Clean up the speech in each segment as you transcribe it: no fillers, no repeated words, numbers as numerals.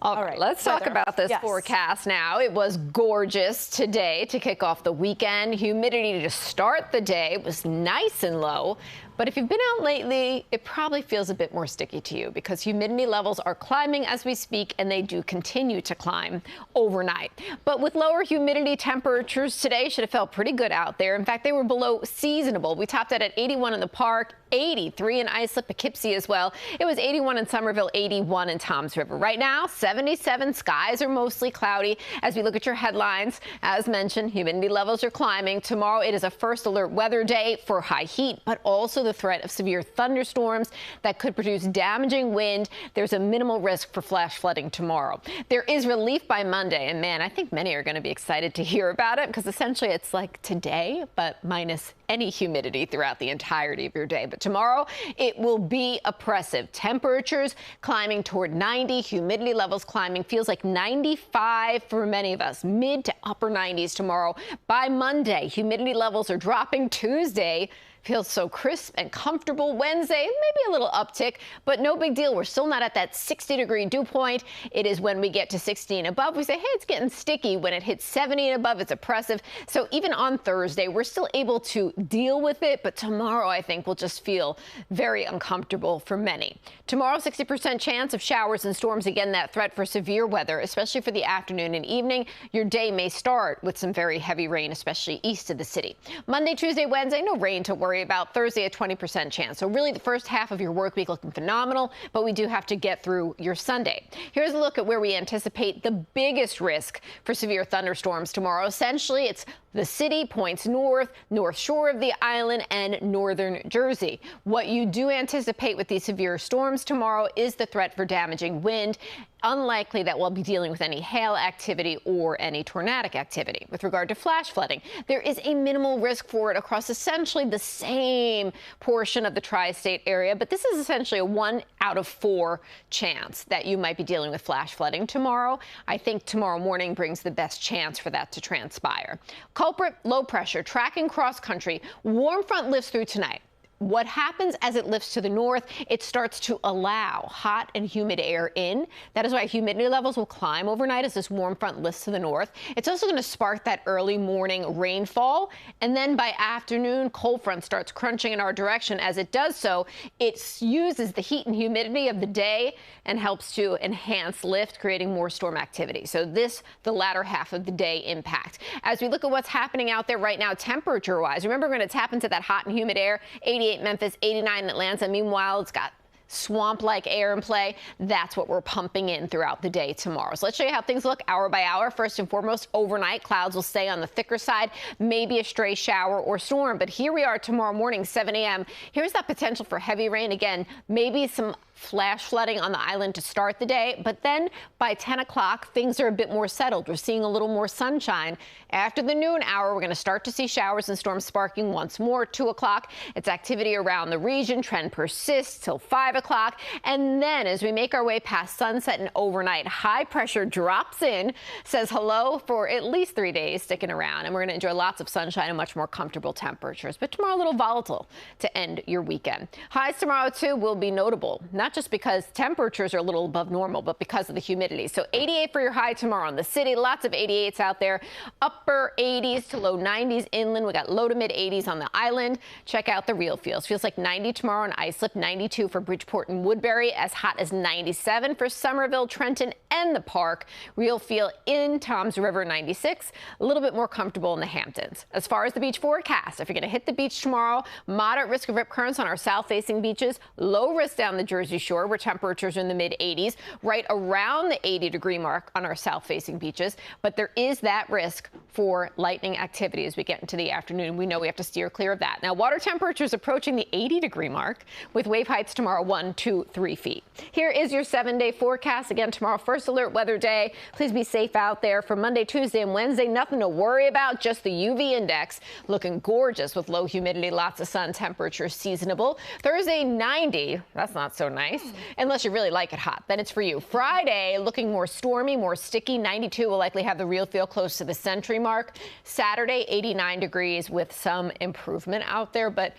All right, let's talk about this forecast now. It was gorgeous today to kick off the weekend. Humidity to start the day was nice and low. But if you've been out lately, it probably feels a bit more sticky to you because humidity levels are climbing as we speak, and they do continue to climb overnight. But with lower humidity, temperatures today should have felt pretty good out there. In fact, they were below seasonable. We topped out at 81 in the Park, 83 in Islip, Poughkeepsie as well. It was 81 in Somerville, 81 in Toms River. Right now, 77. Skies are mostly cloudy. As we look at your headlines, as mentioned, humidity levels are climbing. Tomorrow, it is a first alert weather day for high heat, but also the threat of severe thunderstorms that could produce damaging wind. There's a minimal risk for flash flooding tomorrow. There is relief by Monday, and man, I think many are going to be excited to hear about it because essentially it's like today, but minus any humidity throughout the entirety of your day. But tomorrow, it will be oppressive. Temperatures climbing toward 90, humidity levels climbing, feels like 95 for many of us, mid to upper 90s tomorrow. By Monday, humidity levels are dropping. Tuesday feels so crisp and comfortable. Wednesday, maybe a little uptick, but no big deal. We're still not at that 60-degree dew point. It is when we get to 60 and above, we say, hey, it's getting sticky. When it hits 70 and above, it's oppressive. So even on Thursday, we're still able to deal with it, but tomorrow, I think, will just feel very uncomfortable for many. Tomorrow, 60% chance of showers and storms. Again, that threat for severe weather, especially for the afternoon and evening. Your day may start with some very heavy rain, especially east of the city. Monday, Tuesday, Wednesday, no rain to worry about. Thursday, a 20% chance. So really the first half of your work week looking phenomenal, but we do have to get through your Sunday. Here's a look at where we anticipate the biggest risk for severe thunderstorms tomorrow. Essentially, it's the city, points north, north shore of the island, and northern Jersey. What you do anticipate with these severe storms tomorrow is the threat for damaging wind. Unlikely that we'll be dealing with any hail activity or any tornadic activity. With regard to flash flooding, there is a minimal risk for it across essentially the same portion of the tri-state area, but this is essentially a 1 out of 4 chance that you might be dealing with flash flooding tomorrow. I think tomorrow morning brings the best chance for that to transpire. Culprit, low pressure, tracking cross country. Warm front lifts through tonight. What happens as it lifts to the north, it starts to allow hot and humid air in. That is why humidity levels will climb overnight as this warm front lifts to the north. It's also going to spark that early morning rainfall. And then by afternoon, cold front starts crunching in our direction. As it does so, it uses the heat and humidity of the day and helps to enhance lift, creating more storm activity. So this, the latter half of the day impact. As we look at what's happening out there right now, temperature-wise, remember we're going to tap into that hot and humid air. 88 Memphis, 89 in Atlanta. Meanwhile, it's got swamp-like air in play. That's what we're pumping in throughout the day tomorrow. So let's show you how things look hour by hour. First and foremost, overnight, clouds will stay on the thicker side, maybe a stray shower or storm. But here we are tomorrow morning, 7 a.m. Here's that potential for heavy rain. Again, maybe some flash flooding on the island to start the day, but then by 10 o'clock, things are a bit more settled. We're seeing a little more sunshine. After the noon hour, we're going to start to see showers and storms sparking once more. 2 o'clock, it's activity around the region. Trend persists till 5 o'clock. And then as we make our way past sunset and overnight, high pressure drops in, says hello for at least 3 days, sticking around. And we're going to enjoy lots of sunshine and much more comfortable temperatures. But tomorrow, a little volatile to end your weekend. Highs tomorrow, too, will be notable. Not just because temperatures are a little above normal, but because of the humidity. So 88 for your high tomorrow in the city. Lots of 88s out there. Upper 80s to low 90s inland. We got low to mid 80s on the island. Check out the real feels. Feels like 90 tomorrow in Islip, 92 for Bridgeport and Woodbury, as hot as 97 for Somerville, Trenton, and the Park. Real feel in Toms River, 96. A little bit more comfortable in the Hamptons. As far as the beach forecast, if you're going to hit the beach tomorrow, moderate risk of rip currents on our south-facing beaches. Low risk down the Jersey Shore, where temperatures are in the mid-80s, right around the 80-degree mark on our south-facing beaches. But there is that risk for lightning activity as we get into the afternoon. We know we have to steer clear of that. Now, water temperatures approaching the 80-degree mark with wave heights tomorrow 1, 2, 3 feet. Here is your 7-day forecast. Again, tomorrow, first alert weather day. Please be safe out there. For Monday, Tuesday, and Wednesday, nothing to worry about. Just the UV index looking gorgeous with low humidity, lots of sun, temperatures seasonable. Thursday, 90. That's not so nice. Unless you really like it hot, then it's for you. Friday, looking more stormy, more sticky. 92 will likely have the real feel close to the century mark. Saturday, 89 degrees with some improvement out there, but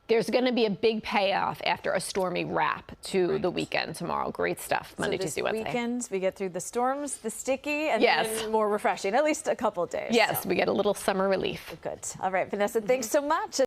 there's going to be a big payoff after a stormy wrap to the weekend tomorrow. Great stuff. Monday, Tuesday, Wednesday. Weekend, we get through the storms, the sticky, and then more refreshing, at least a couple of days. Yes, we get a little summer relief. Good. All right, Vanessa, thanks so much.